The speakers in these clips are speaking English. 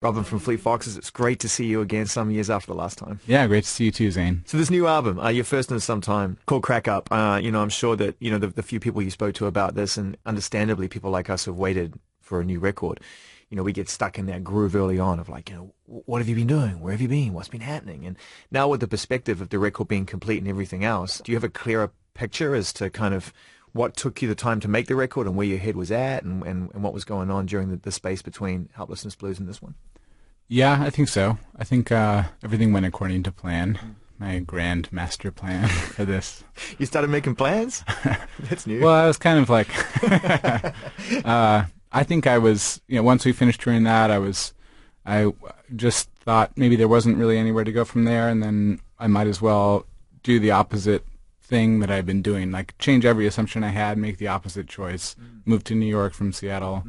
Robin from Fleet Foxes, it's great to see you again some years after the last time. Yeah, great to see you too, Zane. So this new album, your first in some time, called Crack Up, I'm sure that, the few people you spoke to about this, and understandably people like us have waited for a new record. We get stuck in that groove early on of like, what have you been doing? Where have you been? What's been happening? And now with the perspective of the record being complete and everything else, do you have a clearer picture as to kind of what took you the time to make the record and where your head was at and what was going on during the space between Helplessness Blues and this one? Yeah, I think so. I think everything went according to plan. My grand master plan for this. You started making plans? That's new. Well, I was kind of like, I think I was, once we finished touring that, I just thought maybe there wasn't really anywhere to go from there, and then I might as well do the opposite thing that I've been doing, like change every assumption I had, make the opposite choice, move to New York from Seattle,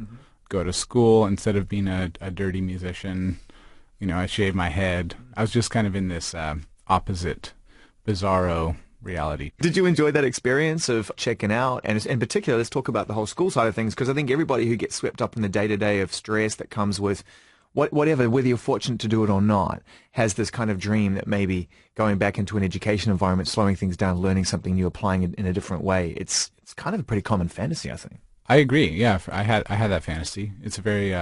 go to school instead of being a dirty musician. I shaved my head. I was just kind of in this opposite, bizarro reality. Did you enjoy that experience of checking out? And in particular, let's talk about the whole school side of things, because I think everybody who gets swept up in the day-to-day of stress that comes with whatever, whether you're fortunate to do it or not, has this kind of dream that maybe going back into an education environment, slowing things down, learning something new, applying it in a different way, it's kind of a pretty common fantasy, I think. I agree. Yeah, I had that fantasy. It's a very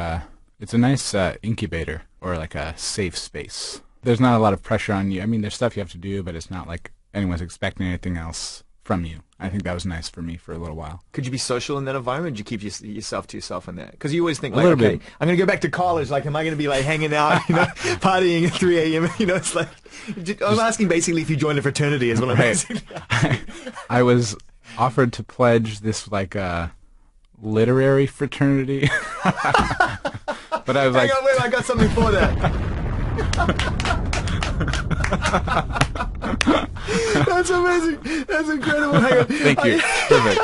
it's a nice incubator, or like a safe space. There's not a lot of pressure on you. I mean, there's stuff you have to do, but it's not like anyone's expecting anything else from you. I think that was nice for me for a little while. Could you be social in that environment? Did you keep yourself to yourself in that? Because you always think, like, okay, I'm going to go back to college. Like, am I going to be, like, hanging out, partying at 3 a.m.? It's like, I'm asking basically if you joined a fraternity is what I'm asking. I was offered to pledge this, like, literary fraternity. But I was like, hang on, wait, I got something for that. That's amazing. That's incredible. Hang on. Thank you. Perfect.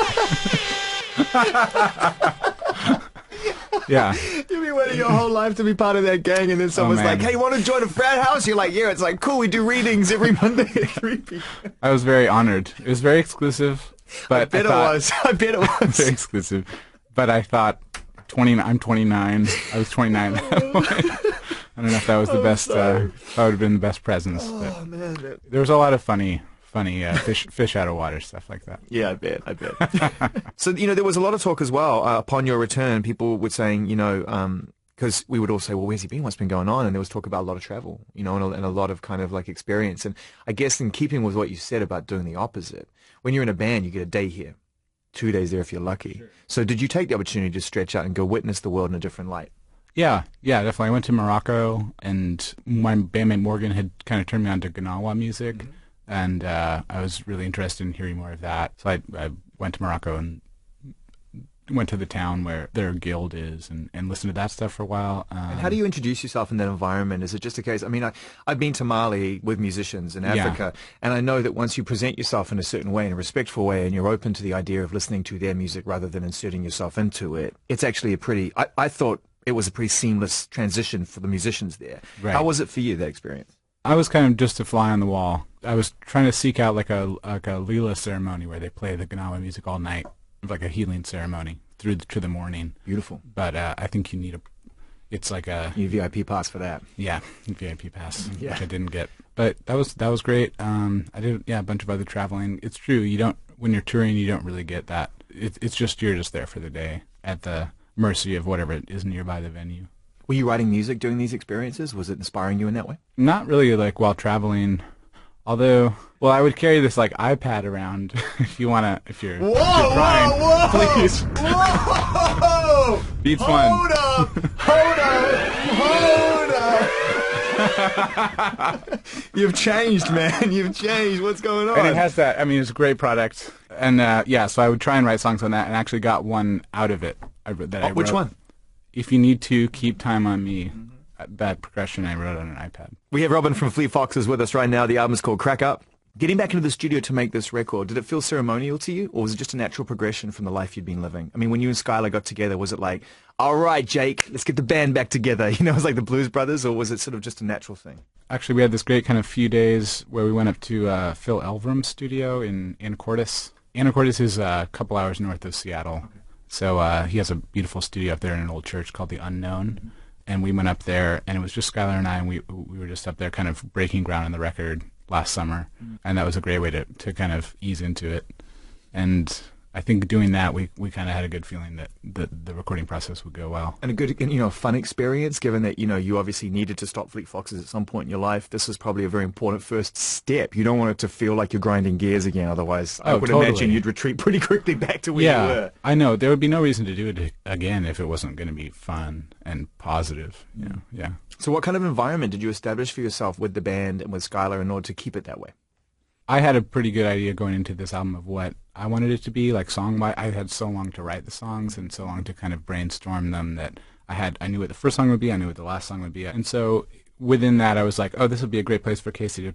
Yeah. You've been waiting your whole life to be part of that gang, and then someone's like, hey, you want to join a frat house? You're like, yeah. It's like, cool, we do readings every Monday at 3 p.m. I was very honored. It was very exclusive. But I bet it was. Very exclusive. But I thought, I'm 29. I was 29. I don't know if that was the best. That would have been the best presents. Oh man, there was a lot of funny fish out of water stuff like that. Yeah, I bet. So there was a lot of talk as well upon your return. People were saying, because we would all say, well, where's he been? What's been going on? And there was talk about a lot of travel, and a lot of kind of like experience. And I guess in keeping with what you said about doing the opposite, when you're in a band, you get a day here, 2 days there if you're lucky. Sure. So did you take the opportunity to stretch out and go witness the world in a different light? Yeah, definitely. I went to Morocco, and my bandmate Morgan had kind of turned me on to Gnawa music, and I was really interested in hearing more of that. So I went to Morocco and went to the town where their guild is and listened to that stuff for a while. And how do you introduce yourself in that environment? Is it just a case, I mean, I've been to Mali with musicians in Africa, and I know that once you present yourself in a certain way, in a respectful way, and you're open to the idea of listening to their music rather than inserting yourself into it, it's actually a pretty, I thought it was a pretty seamless transition for the musicians there. Right. How was it for you, that experience? I was kind of just a fly on the wall. I was trying to seek out like a Lila ceremony where they play the Gnawa music all night, like a healing ceremony to the morning. Beautiful. But I think you need it's like a... You need a VIP pass for that. Yeah, VIP pass, which I didn't get. But that was great. I did, a bunch of other traveling. It's true, when you're touring, you don't really get that. It's just, you're just there for the day at the mercy of whatever is nearby the venue. Were you writing music during these experiences? Was it inspiring you in that way? Not really, like while traveling. Although, well, I would carry this like iPad around if you're trying, please. Whoa! Beats Hold up! You've changed, man. You've changed. What's going on? And it has that. I mean, it's a great product. And so I would try and write songs on that, and actually got one out of it. Which one? If You Need to, Keep Time on Me. That progression I wrote on an iPad. We have Robin from Fleet Foxes with us right now. The album is called Crack Up. Getting back into the studio to make this record, did it feel ceremonial to you, or was it just a natural progression from the life you'd been living? I mean, when you and Skylar got together, was it like, all right, Jake, let's get the band back together? It was like the Blues Brothers, or was it sort of just a natural thing? Actually, we had this great kind of few days where we went up to Phil Elverum's studio in Anacortes. Anacortes is a couple hours north of Seattle. Okay. So he has a beautiful studio up there in an old church called The Unknown. and we went up there, and it was just Skylar and I, and we were just up there kind of breaking ground on the record last summer, and that was a great way to kind of ease into it. And I think doing that, we kind of had a good feeling that the recording process would go well. And a good, fun experience, given that, you obviously needed to stop Fleet Foxes at some point in your life. This was probably a very important first step. You don't want it to feel like you're grinding gears again. Otherwise, I would imagine you'd retreat pretty quickly back to where you were. I know. There would be no reason to do it again if it wasn't going to be fun and positive. Yeah. So what kind of environment did you establish for yourself with the band and with Skylar in order to keep it that way? I had a pretty good idea going into this album of what I wanted it to be, like song-wise. I had so long to write the songs and so long to kind of brainstorm them that I knew what the first song would be, I knew what the last song would be. And so within that, I was like, oh, this would be a great place for Casey to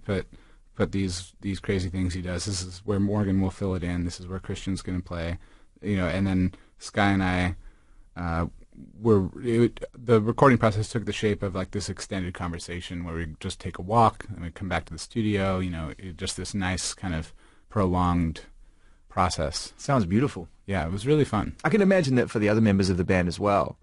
put these crazy things he does. This is where Morgan will fill it in. This is where Christian's going to play. And then Sky and I the recording process took the shape of like this extended conversation where we just take a walk and we come back to the studio, just this nice kind of prolonged process. Sounds beautiful. Yeah, it was really fun. I can imagine that for the other members of the band as well.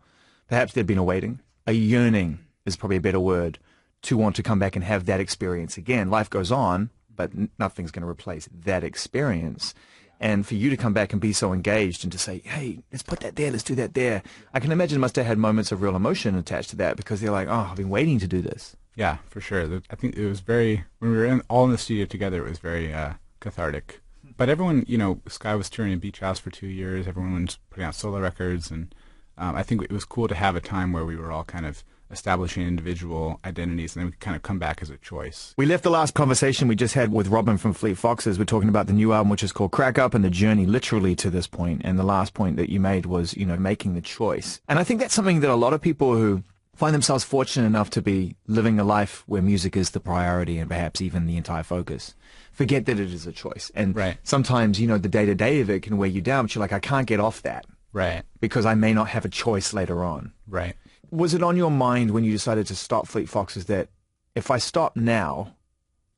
Perhaps they'd been a yearning is probably a better word, to want to come back and have that experience again. Life goes on, but nothing's going to replace that experience. And for you to come back and be so engaged and to say, hey, let's put that there, let's do that there. I can imagine must have had moments of real emotion attached to that because they're like, oh, I've been waiting to do this. Yeah, for sure. I think it was when we were all in the studio together, it was very cathartic. But everyone, Sky was touring in Beach House for 2 years. Everyone was putting out solo records. And I think it was cool to have a time where we were all kind of establishing individual identities, and then we could kind of come back as a choice. We left the last conversation we just had with Robin from Fleet Foxes. We're talking about the new album, which is called Crack Up, and the journey literally to this point. And the last point that you made was, making the choice. And I think that's something that a lot of people who find themselves fortunate enough to be living a life where music is the priority and perhaps even the entire focus, forget that it is a choice. And sometimes, the day-to-day of it can weigh you down, but you're like, I can't get off that. Right. Because I may not have a choice later on. Right. Was it on your mind when you decided to stop Fleet Foxes that if I stop now,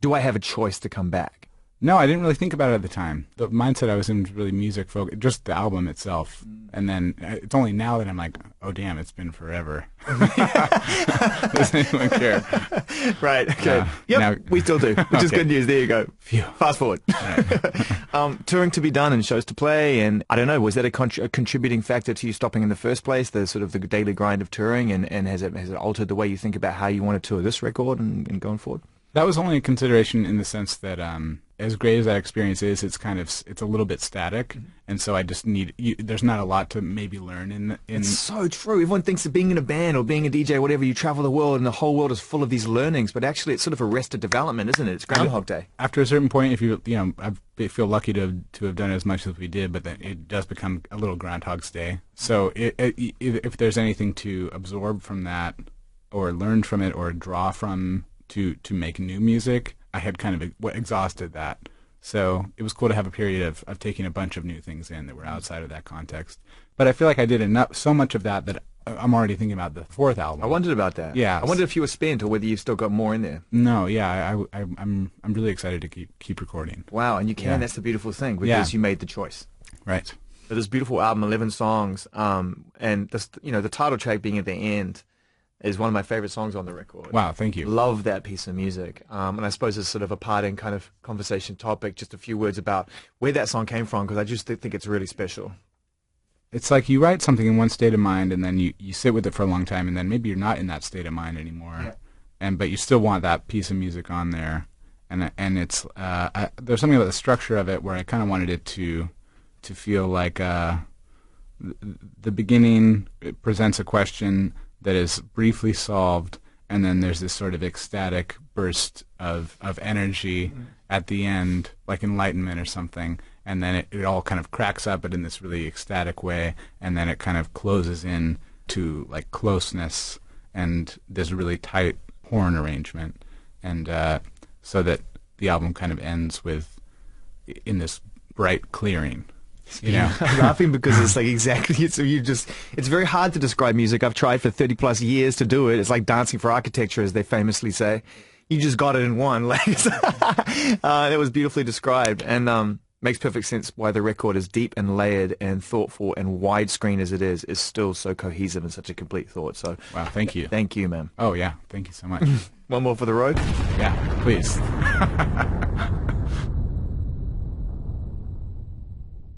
do I have a choice to come back? No, I didn't really think about it at the time. The mindset I was in was really music focused, just the album itself. And then it's only now that I'm like, oh, damn, it's been forever. Does anyone care? Right, okay. We still do, which is good news. There you go. Phew. Fast forward. Right. Touring to be done and shows to play. And I don't know, was that a contributing factor to you stopping in the first place, the sort of the daily grind of touring? And has it altered the way you think about how you want to tour this record and going forward? That was only a consideration in the sense that as great as that experience is, it's a little bit static, and so I just there's not a lot to maybe learn in. It's so true. Everyone thinks that being in a band or being a DJ or whatever, you travel the world and the whole world is full of these learnings, but actually it's sort of arrested development, isn't it? It's Groundhog Day. After a certain point, if I feel lucky to have done as much as we did, but then it does become a little Groundhog's Day. So if there's anything to absorb from that, or learn from it, or draw from to make new music, I had kind of exhausted that. So it was cool to have a period of taking a bunch of new things in that were outside of that context. But I feel like I did so much of that I'm already thinking about the fourth album. I wondered about that. Yeah. I wondered if you were spent or whether you've still got more in there. No, yeah, I'm really excited to keep recording. Wow, and you can. Yeah. That's the beautiful thing, because you made the choice. Right. So this beautiful album, 11 songs, and this, the title track being at the end is one of my favorite songs on the record. Wow, thank you. Love that piece of music. And I suppose it's sort of a parting kind of conversation topic, just a few words about where that song came from, because I just think it's really special. It's like you write something in one state of mind, and then you sit with it for a long time, and then maybe you're not in that state of mind anymore, but you still want that piece of music on there. And it's there's something about the structure of it where I kind of wanted it to feel like the beginning presents a question that is briefly solved, and then there's this sort of ecstatic burst of energy at the end, like enlightenment or something, and then it all kind of cracks up, but in this really ecstatic way, and then it kind of closes in to like closeness, and there's a really tight horn arrangement, and so that the album kind of ends in this bright clearing. I'm laughing because it's like exactly, it's very hard to describe music. I've tried for 30 plus years to do it. It's like dancing for architecture, as they famously say. You just got it in one. Like, that was beautifully described. And Makes perfect sense why the record, as deep and layered and thoughtful and widescreen as it is still so cohesive and such a complete thought. So, wow, thank you. Thank you, man. Oh, yeah, thank you so much. One more for the road? Yeah, please.